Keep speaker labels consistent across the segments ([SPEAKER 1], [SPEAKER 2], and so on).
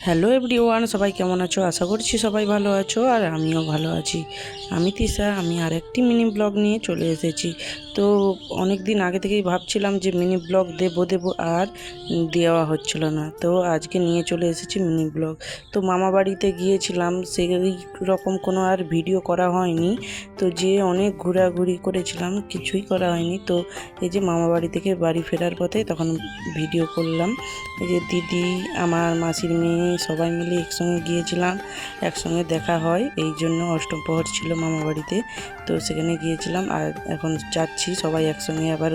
[SPEAKER 1] Hello everyone, সবাই কেমন আছো? আশা করছি সবাই ভালো আছো আর আমিও ভালো আছি। আমি তিশা, আমি আরেকটি মিনি ব্লগ নিয়ে চলে এসেছি। তো অনেক দিন আগে থেকেই ভাবছিলাম যে মিনি ব্লগ দেবো আর দেওয়া হচ্ছিল না। তো আজকে নিয়ে চলে এসেছি মিনি ব্লগ। তো মামা বাড়িতে গিয়েছিলাম, সেই রকম কোনো আর ভিডিও করা হয়নি। তো যে অনেক ঘোরাঘুরি করেছিলাম, কিছুই করা হয়নি। তো এই যে মামা বাড়ি থেকে বাড়ি ফেরার পথে তখন ভিডিও করলাম। এই যে দিদি, আমার মাসির মেয়ে সবাই মিলে একসঙ্গে গিয়েছিলাম, একসঙ্গে দেখা হয়। এই জন্য অষ্টম প্রহর ছিল মামা বাড়িতে, তো সেখানে গিয়েছিলাম। আর এখন যাচ্ছি সবাই একসঙ্গে আবার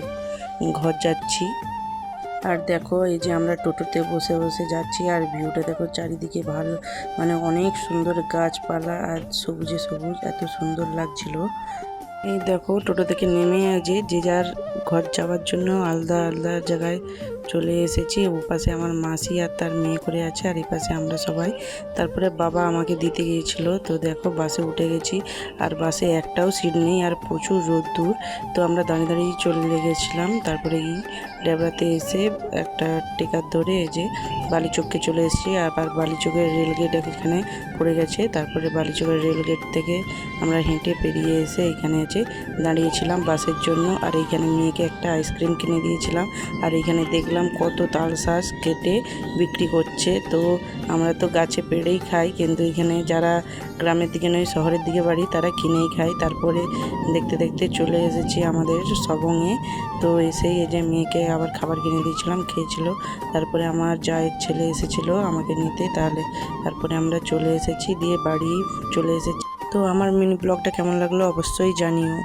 [SPEAKER 1] ঘর যাচ্ছি। আর দেখো এই যে আমরা টোটোতে বসে বসে যাচ্ছি, আর ভিউটা দেখো চারিদিকে ভালো, মানে অনেক সুন্দর গাছপালা আর সবুজে সবুজ, এত সুন্দর লাগছিল। এই দেখো টোটো থেকে নেমে যে যার ঘর যাওয়ার জন্য আলাদা আলাদা জায়গায় চলে এসেছি। ও পাশে আমার মাসি আর তার মেয়ে করে আছে, আর এই পাশে আমরা সবাই। তারপরে বাবা আমাকে দিতে গিয়েছিল। তো দেখো বাসে উঠে গেছি, আর বাসে একটাও সিট নেই আর প্রচুর রোদ্দুর। তো আমরা দাঁড়িয়ে দাঁড়িয়ে চলে গেছিলাম। তারপরে এই ডেবরাতে এসে একটা টেকার ধরে এই যে বালিচককে চলে এসেছি। আবার বালিচকের রেলগেট এখানে পড়ে গেছে। তারপরে বালিচকের রেলগেট থেকে আমরা হেঁটে পেরিয়ে এসে এখানে দাঁড়িয়েছিলাম বাসের জন্য। আর এইখানে মেয়েকে একটা আইসক্রিম কিনে দিয়েছিলাম। আর এইখানে দেখলাম কত তালশাঁস কেটে বিক্রি করছে। তো আমরা তো গাছে পেড়েই খাই, কিন্তু এখানে যারা গ্রামের দিকে নয় শহরের দিকে বাড়ি তারা কিনেই খায়। তারপরে দেখতে দেখতে চলে এসেছি আমাদের সবংয়ে। তো এসেই এই যে মেয়েকে আবার খাবার কিনে দিয়েছিলাম, খেয়েছিল। তারপরে আমার জায়ের ছেলে এসেছিলো আমাকে নিতে, তারপরে আমরা চলে এসেছি, দিয়ে বাড়ি চলে এসেছি। তো আমার মিনি ব্লগটা কেমন লাগলো অবশ্যই জানিও।